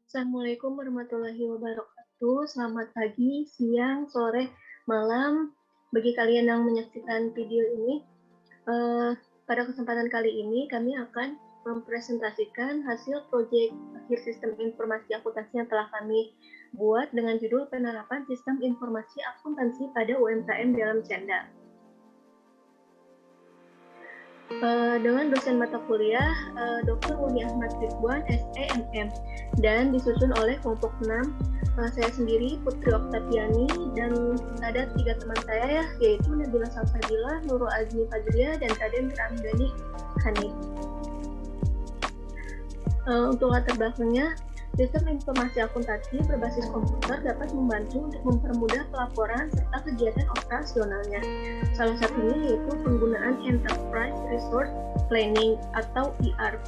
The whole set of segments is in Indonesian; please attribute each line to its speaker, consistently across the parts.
Speaker 1: Assalamualaikum warahmatullahi wabarakatuh. Selamat pagi, siang, sore, malam. Bagi kalian yang menyaksikan video ini, eh, pada kesempatan kali ini kami akan mempresentasikan hasil proyek akhir sistem informasi akuntansi yang telah kami buat dengan judul penerapan sistem informasi akuntansi pada UMKM dalam Canda. Dengan dosen mata kuliah Dr. Uni Ahmad Ridwan, SEMM, dan disusun oleh kelompok 6, saya sendiri Putri Oktaviani, dan ada 3 teman saya ya, yaitu Nabila Salsabila, Nurul Azmi Fadlia, dan Raden Ramdhani Hanif. Untuk latar belakangnya, sistem informasi akuntansi berbasis komputer dapat membantu untuk mempermudah pelaporan serta kegiatan operasionalnya. Salah satunya yaitu penggunaan Enterprise Resource Planning atau ERP.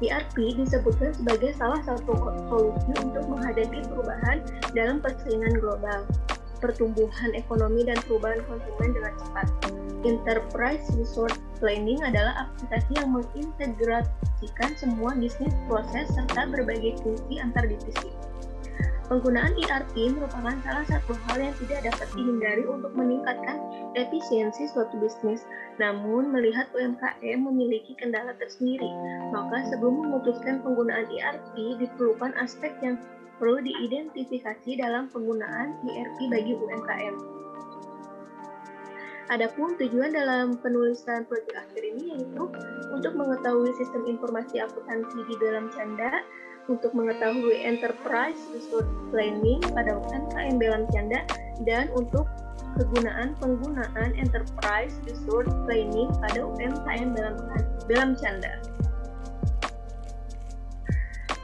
Speaker 1: ERP disebutkan sebagai salah satu solusi untuk menghadapi perubahan dalam persaingan global, pertumbuhan ekonomi dan perubahan konsumen dengan cepat. Enterprise Resource Planning adalah aplikasi yang mengintegrasikan semua bisnis proses serta berbagai fungsi antar divisi. Penggunaan ERP merupakan salah satu hal yang tidak dapat dihindari untuk meningkatkan efisiensi suatu bisnis. Namun, melihat UMKM memiliki kendala tersendiri, maka sebelum memutuskan penggunaan ERP, diperlukan aspek yang perlu diidentifikasi dalam penggunaan ERP bagi UMKM. Adapun tujuan dalam penulisan proyek akhir ini yaitu untuk mengetahui sistem informasi akuntansi di dalam Canda, untuk mengetahui Enterprise Resource Planning pada UMKM dalam Canda, dan untuk penggunaan Enterprise Resource Planning pada UMKM dalam Canda.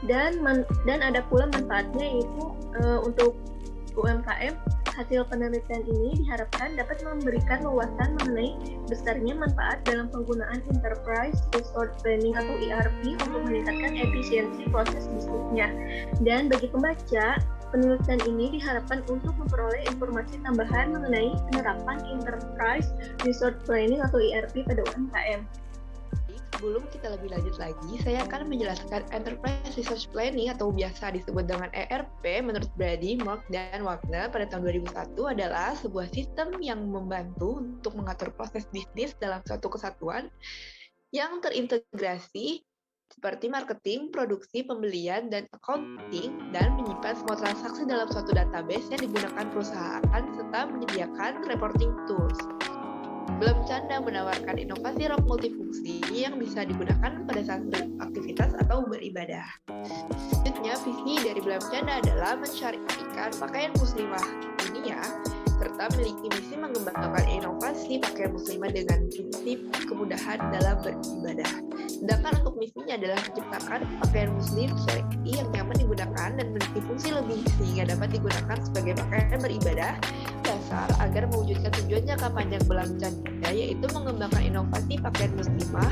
Speaker 1: Dan ada pula manfaatnya yaitu untuk UMKM. Hasil penelitian ini diharapkan dapat memberikan wawasan mengenai besarnya manfaat dalam penggunaan Enterprise Resource Planning atau ERP untuk meningkatkan efisiensi proses bisnisnya. Dan bagi pembaca, penelitian ini diharapkan untuk memperoleh informasi tambahan mengenai penerapan Enterprise Resource Planning atau ERP pada UMKM.
Speaker 2: Sebelum kita lebih lanjut lagi, saya akan menjelaskan Enterprise Resource Planning atau biasa disebut dengan ERP menurut Brady, Mark, dan Wagner pada tahun 2001 adalah sebuah sistem yang membantu untuk mengatur proses bisnis dalam suatu kesatuan yang terintegrasi seperti marketing, produksi, pembelian, dan accounting, dan menyimpan semua transaksi dalam suatu database yang digunakan perusahaan serta menyediakan reporting tools. Belum Canda menawarkan inovasi rok multifungsi yang bisa digunakan pada saat beraktivitas atau beribadah. Selanjutnya, visi dari Belum Canda adalah mensyariatkan pakaian muslimah dunia serta memiliki misi mengembangkan inovasi pakaian muslimah dengan prinsip kemudahan dalam beribadah. Sedangkan untuk misinya adalah menciptakan pakaian muslim syar'i yang nyaman digunakan dan memiliki fungsi lebih sehingga dapat digunakan sebagai pakaian beribadah dasar agar mewujudkan tujuan jangka panjang Belum Canda, yaitu mengembangkan inovasi pakaian muslimah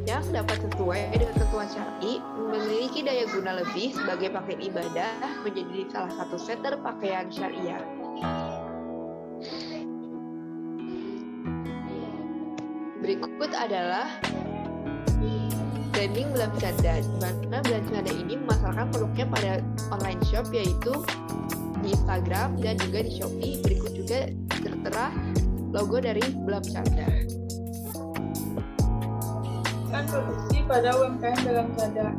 Speaker 2: yang dapat sesuai dengan ketentuan syar'i, memiliki daya guna lebih sebagai pakaian ibadah, menjadi salah satu center pakaian syariah. Berikut adalah branding Belum Canda, di mana Belum Canda ini memasarkan produknya pada online shop yaitu di Instagram dan juga di Shopee. Berikut juga tertera logo dari Belum Canda.
Speaker 3: Produksi pada UMKM dalam Canda.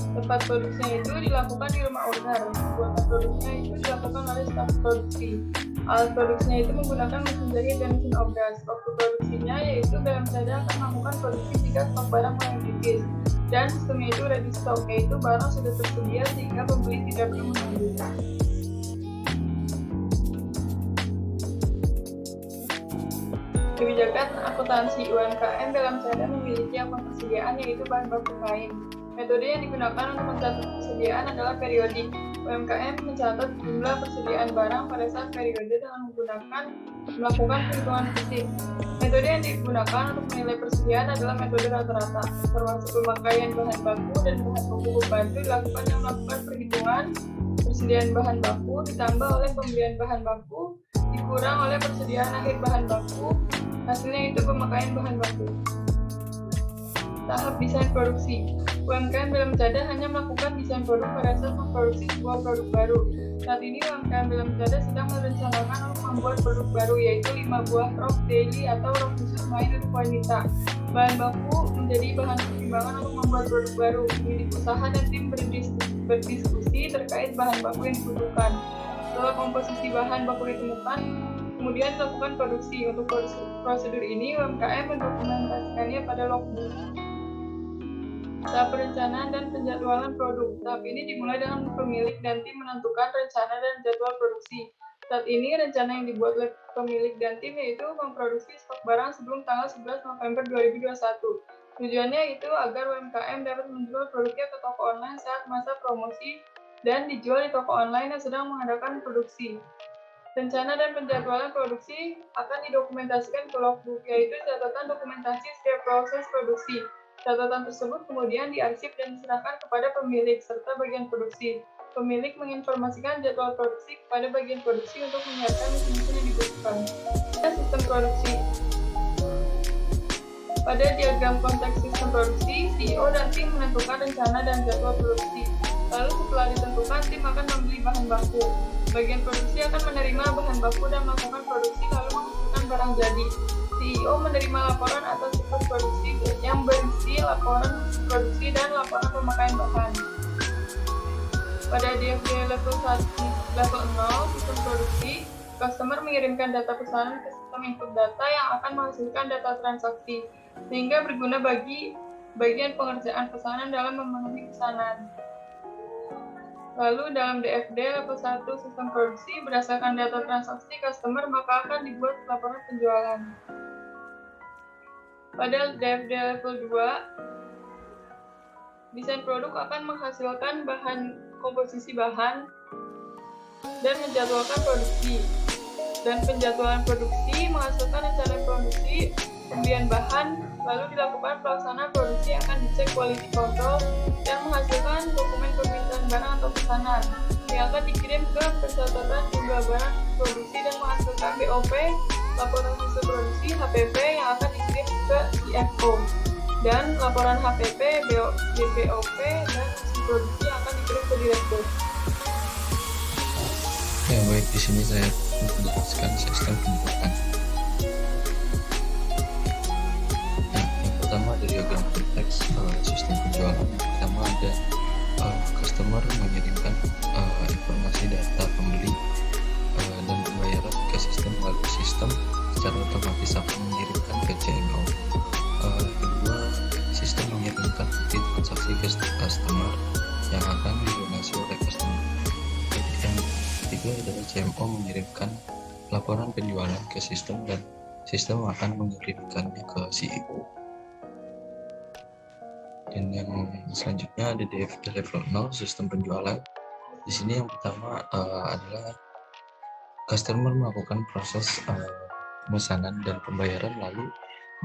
Speaker 3: Tempat produksinya itu dilakukan di rumah owner. Pembuatan produksinya itu dilakukan oleh staf produksi. Alat produksinya itu menggunakan mesin jahit dan mesin obras. Waktu produksinya yaitu dalam Canda akan melakukan produksi jika stok barang mulai tipis. Dan sistemnya itu ready stock, yaitu barang sudah tersedia sehingga pembeli tidak perlu menunggu. Kebijakan akuntansi UMKM dalam Canda memiliki akun persediaan yaitu bahan baku kain. Metode yang digunakan untuk mencatat persediaan adalah periodik. UMKM mencatat jumlah persediaan barang pada saat periode dengan melakukan perhitungan fisik. Metode yang digunakan untuk menilai persediaan adalah metode rata-rata, termasuk pemakaian bahan baku dan bahan baku pembantu dilakukan yang melakukan perhitungan persediaan bahan baku ditambah oleh pembelian bahan baku dikurang oleh persediaan akhir bahan baku, hasilnya itu pemakaian bahan baku. Tahap desain produksi. UMKM dalam cadar hanya melakukan desain produk pada saat memproduksi sebuah produk baru. Saat ini UMKM dalam cadar sedang merencanakan untuk membuat produk baru, yaitu 5 buah rok daily atau rok khusus main untuk wanita. Bahan baku menjadi bahan pertimbangan untuk membuat produk baru. Pemilik usaha dan tim berdiskusi terkait bahan baku yang dibutuhkan. Setelah komposisi bahan baku ditemukan, kemudian dilakukan produksi. Untuk prosedur ini, UMKM mendokumentasikannya pada logbook. Tahap perencanaan dan penjadwalan produk. Tahap ini dimulai dengan pemilik dan tim menentukan rencana dan jadwal produksi. Saat ini, rencana yang dibuat oleh pemilik dan tim yaitu memproduksi stok barang sebelum tanggal 11 November 2021. Tujuannya itu agar UMKM dapat menjual produknya ke toko online saat masa promosi dan dijual di toko online yang sedang mengadakan produksi. Rencana dan penjadwalan produksi akan didokumentasikan ke logbook, yaitu catatan dokumentasi setiap proses produksi. Catatan tersebut kemudian diarsip dan diserahkan kepada pemilik serta bagian produksi. Pemilik menginformasikan jadwal produksi kepada bagian produksi untuk menyiapkan mesin-mesin yang dibutuhkan. Sistem produksi. Pada diagram konteks sistem produksi, CEO dan tim menentukan rencana dan jadwal produksi. Lalu setelah ditentukan, tim akan membeli bahan baku. Bagian produksi akan menerima bahan baku dan melakukan produksi lalu menghasilkan barang jadi. CEO menerima laporan atas siklus produksi yang berisi laporan produksi dan laporan pemakaian bahan. Pada DFD level 0 sistem produksi, customer mengirimkan data pesanan ke sistem input data yang akan menghasilkan data transaksi, sehingga berguna bagi bagian pengerjaan pesanan dalam memenuhi pesanan. Lalu dalam DFD level 1 sistem produksi, berdasarkan data transaksi customer maka akan dibuat laporan penjualan. Pada DFD level 2, desain produk akan menghasilkan komposisi bahan dan menjadwalkan produksi. Dan penjadwalan produksi menghasilkan rencana produksi, pembelian bahan, lalu dilakukan pelaksanaan produksi yang akan dicek quality control dan menghasilkan dokumen permintaan barang atau pesanan yang akan dikirim ke pencatatan jumlah barang produksi dan menghasilkan BOP, laporan hasil produksi HPP yang akan dikirim ke CFO, dan laporan HPP, BPOP, dan hasil produksi yang akan dikirim ke direktur.
Speaker 4: Ya baik, di sini saya menjelaskan sistem pembuatan. Nah, yang pertama dari diagram konteks sistem penjualan. Yang pertama ada customer mengirimkan informasi data pembeli dan pembayaran ke sistem, lalu sistem secara otomatis akan mengirimkan ke CMO. Kedua, sistem mengirimkan bukti transaksi ke customer yang akan dilunasi oleh customer. Yang ketiga adalah CMO mengirimkan laporan penjualan ke sistem dan sistem akan mengirimkannya ke CEO. Dan yang selanjutnya ada DFD level 0 sistem penjualan. Di sini yang pertama adalah customer melakukan proses pemesanan dan pembayaran, lalu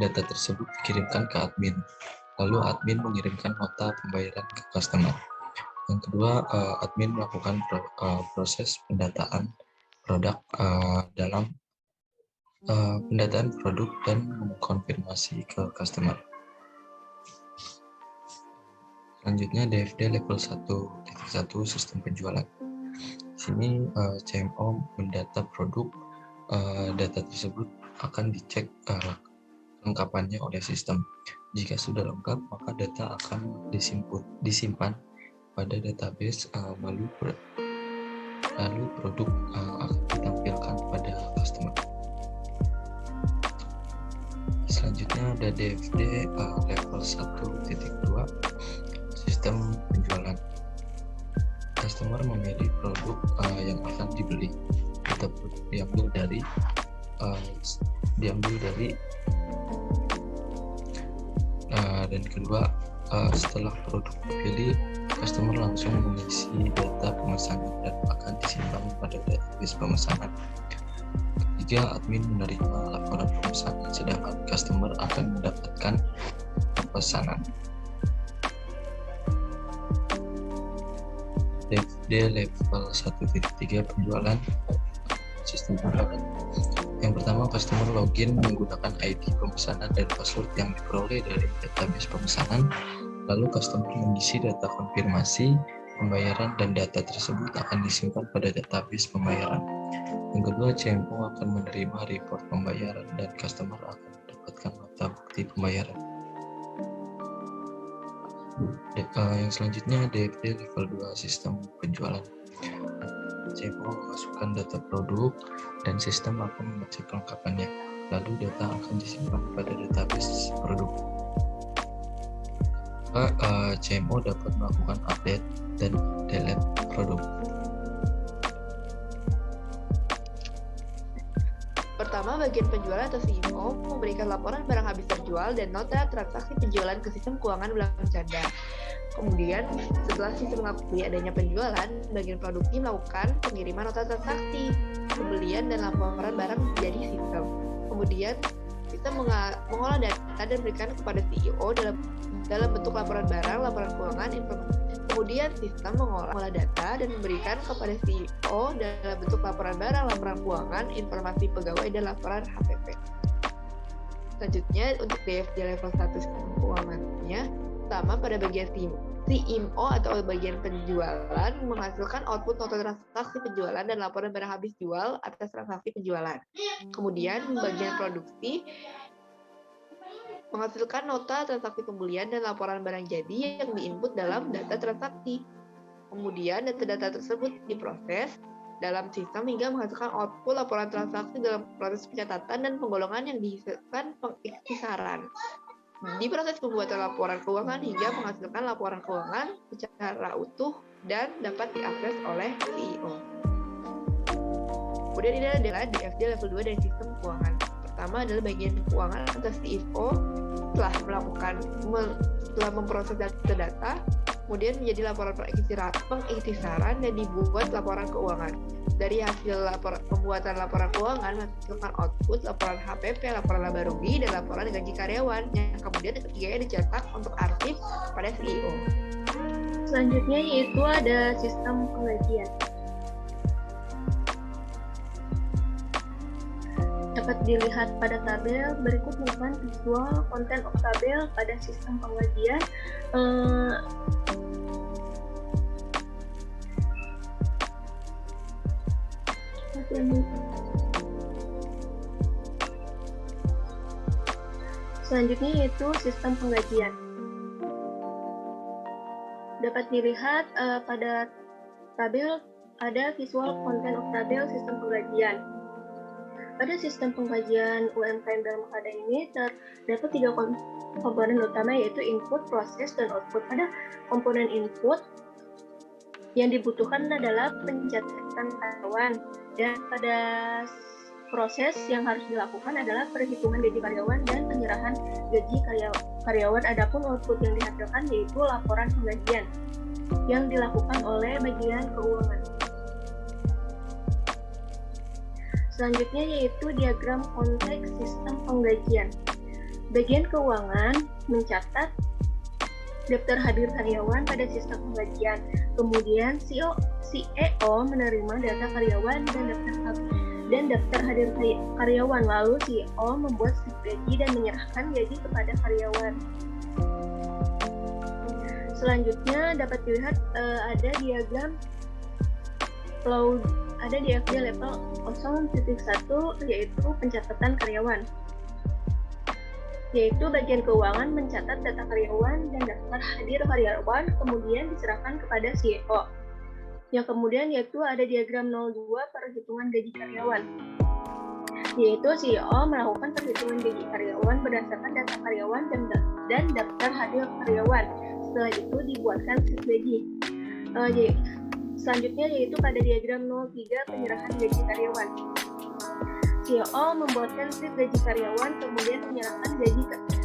Speaker 4: data tersebut dikirimkan ke admin, lalu admin mengirimkan nota pembayaran ke customer. Yang kedua, admin melakukan proses pendataan produk dalam pendataan produk dan mengkonfirmasi ke customer. Selanjutnya DFD level 1.1 sistem penjualan. Di sini CMO mendata produk, data tersebut akan dicek kelengkapannya oleh sistem. Jika sudah lengkap, maka data akan disimpan pada database, lalu produk akan ditampilkan pada customer. Selanjutnya ada DFD level 1.2 sistem penjualan. Customer memilih produk yang akan dibeli. Data produk diambil dari dan kedua, setelah produk dipilih, customer langsung mengisi data pemesanan dan akan disimpan pada database pemesanan. Ketiga, admin menerima laporan pemesanan, sedangkan customer akan mendapatkan pesanan. DFD level 1.3 penjualan sistem penjualan. Yang pertama, customer login menggunakan ID pemesanan dan password yang diperoleh dari database pemesanan. Lalu customer mengisi data konfirmasi pembayaran dan data tersebut akan disimpan pada database pembayaran. Yang kedua, CMO akan menerima report pembayaran dan customer akan mendapatkan nota bukti pembayaran. Yang selanjutnya, DFD level 2 sistem penjualan. CMO memasukkan data produk dan sistem akan mengecek kelengkapannya. Lalu data akan disimpan pada database produk. CMO dapat melakukan update dan delete produk.
Speaker 2: Pertama, bagian penjualan atau CEO memberikan laporan barang habis terjual dan nota transaksi penjualan ke sistem keuangan belakang canda. Kemudian, setelah sistem mengakui adanya penjualan, bagian produksi melakukan pengiriman nota transaksi, pembelian dan laporan barang menjadi sistem. Kemudian, sistem mengolah data dan berikan kepada CEO dalam bentuk laporan barang, laporan keuangan, informasi. Kemudian, sistem mengolah data dan memberikan kepada CEO dalam bentuk laporan barang, laporan keuangan, informasi pegawai, dan laporan HPP. Selanjutnya, untuk DFD level 1 sistem keuangannya, pertama pada bagian CMO atau bagian penjualan menghasilkan output nota transaksi penjualan dan laporan barang habis jual atas transaksi penjualan. Kemudian bagian produksi menghasilkan nota transaksi pembelian dan laporan barang jadi yang diinput dalam data transaksi. Kemudian data-data tersebut diproses dalam sistem hingga menghasilkan output laporan transaksi dalam proses pencatatan dan penggolongan yang dihasilkan pengikhtisaran. Di proses pembuatan laporan keuangan hingga menghasilkan laporan keuangan secara utuh dan dapat diakses oleh CEO. Kemudian ini adalah DFD level 2 dari sistem keuangan. Pertama adalah bagian keuangan atau CEO setelah memproses data, kemudian menjadi laporan pengikhtisaran dan dibuat laporan keuangan. Dari hasil pembuatan laporan keuangan menghasilkan output laporan HPP, laporan laba rugi, dan laporan gaji karyawan yang kemudian ketiganya dicetak untuk arsip pada CEO.
Speaker 1: Selanjutnya yaitu ada sistem penggajian. Dapat dilihat pada tabel berikut merupakan visual konten of tabel pada sistem penggajian. Selanjutnya yaitu sistem penggajian. Dapat dilihat pada tabel ada visual content of tabel sistem penggajian. Pada sistem pengkajian UMKM dalam Makada ini terdapat 3 komponen utama yaitu input, proses, dan output. Pada komponen input yang dibutuhkan adalah pencatatan karyawan, dan pada proses yang harus dilakukan adalah perhitungan gaji karyawan dan penyerahan gaji karyawan. Adapun output yang dihasilkan yaitu laporan penggajian yang dilakukan oleh bagian keuangan. Selanjutnya yaitu diagram konteks sistem penggajian. Bagian keuangan mencatat daftar hadir karyawan pada sistem penggajian. Kemudian CEO menerima data karyawan dan daftar hadir karyawan. Lalu CEO membuat slip gaji dan menyerahkan gaji kepada karyawan. Selanjutnya dapat dilihat ada diagram flow. Ada di DFD level 0.1 yaitu pencatatan karyawan. Yaitu bagian keuangan mencatat data karyawan dan daftar hadir karyawan kemudian diserahkan kepada CEO. Yang kemudian yaitu ada diagram 02 perhitungan gaji karyawan. Yaitu CEO melakukan perhitungan gaji karyawan berdasarkan data karyawan dan daftar hadir karyawan. Setelah itu dibuatkan slip gaji. Selanjutnya yaitu pada diagram 03 penyerahan gaji karyawan. CEO membuatkan slip gaji karyawan kemudian menyerahkan gaji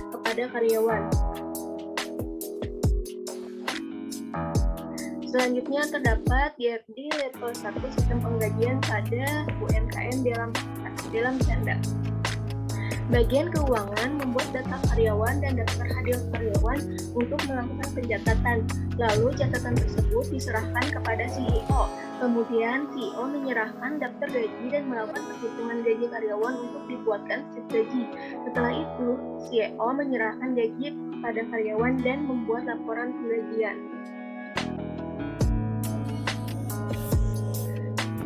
Speaker 1: kepada karyawan. Selanjutnya terdapat DFD level 1 sistem penggajian pada UMKM dalam canda. Bagian keuangan membuat data karyawan dan daftar hadir karyawan untuk melakukan pencatatan. Lalu catatan tersebut diserahkan kepada CEO. Kemudian CEO menyerahkan daftar gaji dan melakukan perhitungan gaji karyawan untuk dibuatkan slip gaji. Setelah itu, CEO menyerahkan gaji pada karyawan dan membuat laporan penggajian.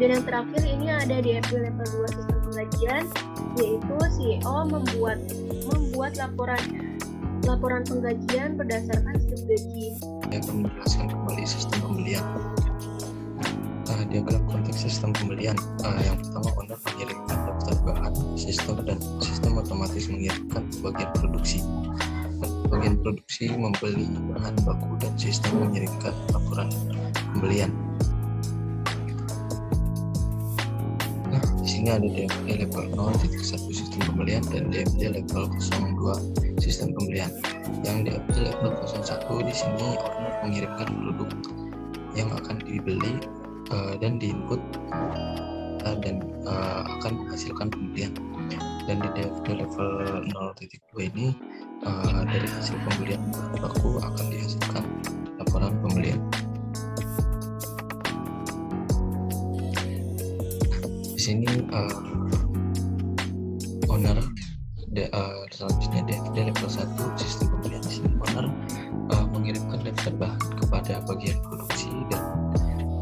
Speaker 1: Dan yang terakhir ini ada DFG level 2 sistem penggajian, yaitu CEO membuat laporan penggajian berdasarkan slip gaji.
Speaker 4: Saya akan menjelaskan kembali sistem pembelian. Diagram konteks sistem pembelian. Yang pertama, owner mengirimkan daftar bahan, sistem otomatis mengirimkan ke bagian produksi. Bagian produksi membeli bahan baku dan sistem mengirimkan laporan pembelian. Nah, di sini ada DFD level 0.1 sistem pembelian dan DFD level 02 sistem pembelian. Yang DFD level 01 di sini owner mengirimkan produk yang akan dibeli dan diinput dan akan menghasilkan pembelian. Dan di DFD level 0.2 ini dari hasil pembelian bahan baku akan dihasilkan laporan pembelian. Di sini owner selanjutnya DFD level 1 sistem pembelian. Di sini owner mengirimkan daftar bahan kepada bagian produksi dan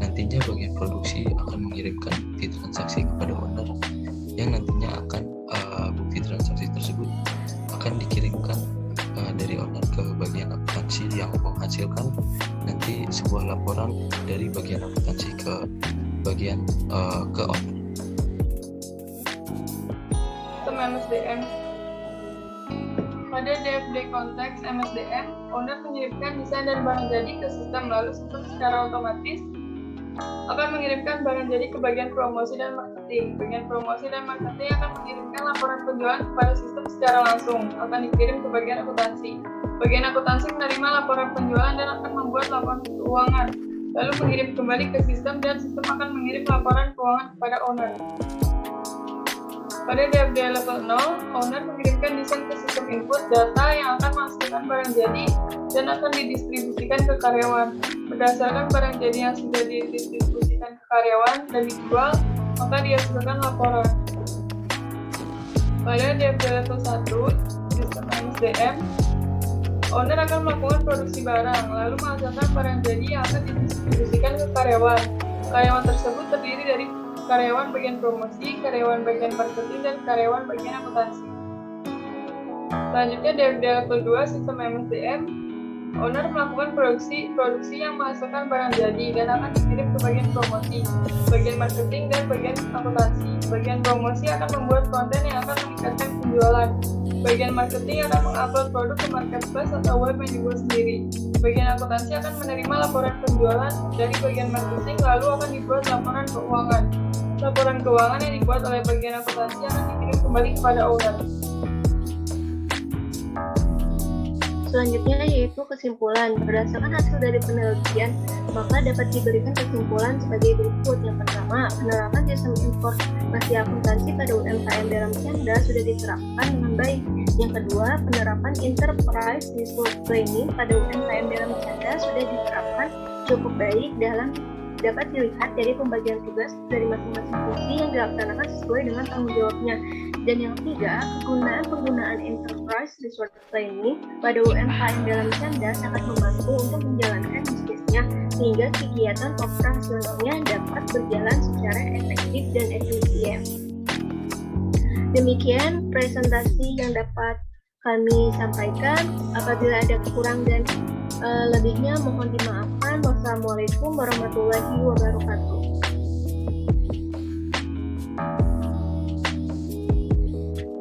Speaker 4: nantinya bagian produksi akan mengirimkan bukti transaksi kepada owner yang nantinya akan bukti transaksi tersebut akan dikirimkan dari owner ke bagian akuntansi yang menghasilkan nanti sebuah laporan dari bagian akuntansi ke bagian ke owner.
Speaker 3: Sistem MSDM. Pada DFD konteks MSDM, owner mengirimkan desain dan barang jadi ke sistem, lalu sistem secara otomatis akan mengirimkan barang jadi ke bagian promosi dan marketing. Bagian promosi dan marketing akan mengirimkan laporan penjualan kepada sistem secara langsung, akan dikirim ke bagian akuntansi. Bagian akuntansi menerima laporan penjualan dan akan membuat laporan keuangan, lalu mengirim kembali ke sistem dan sistem akan mengirim laporan keuangan kepada owner. Pada DFD level 0, owner mengirimkan desain ke sistem input data yang akan menghasilkan barang jadi dan akan didistribusikan ke karyawan. Berdasarkan barang jadi yang sudah didistribusikan ke karyawan dan dijual, maka dihasilkan laporan. Pada DFD level 1, sistem MSDM, owner akan melakukan produksi barang, lalu menghasilkan barang jadi yang akan didistribusikan ke karyawan. Karyawan tersebut terdiri dari karyawan bagian promosi, karyawan bagian marketing, dan karyawan bagian akuntansi. Selanjutnya DFD level 2 sistem MSDM, owner melakukan produksi yang menghasilkan barang jadi dan akan dikirim ke bagian promosi, bagian marketing, dan bagian akuntansi. Bagian promosi akan membuat konten yang akan meningkatkan penjualan. Bagian marketing akan mengupload produk ke marketplace atau web yang dibuat sendiri. Bagian akuntansi akan menerima laporan penjualan dari bagian marketing, lalu akan dibuat laporan keuangan. Laporan keuangan yang dibuat oleh bagian akuntansi akan dikirim kembali kepada owner.
Speaker 1: Selanjutnya yaitu kesimpulan. Berdasarkan hasil dari penelitian, maka dapat diberikan kesimpulan sebagai berikut. Yang pertama, penerapan sistem informasi akuntansi pada UMKM dalam Canda sudah diterapkan dengan baik. Yang kedua, penerapan enterprise resource planning pada UMKM dalam Canda sudah diterapkan cukup baik dapat dilihat dari pembagian tugas dari masing-masing fungsi yang dilaksanakan sesuai dengan tanggung jawabnya. Dan yang ketiga, penggunaan enterprise resource planning pada UMKM dalam Canda sangat membantu untuk menjalankan bisnisnya sehingga kegiatan operasionalnya dapat berjalan secara efektif dan efisien. Demikian presentasi yang dapat kami sampaikan. Apabila ada kurang dan lebihnya mohon dimaafkan. Wassalamualaikum warahmatullahi wabarakatuh.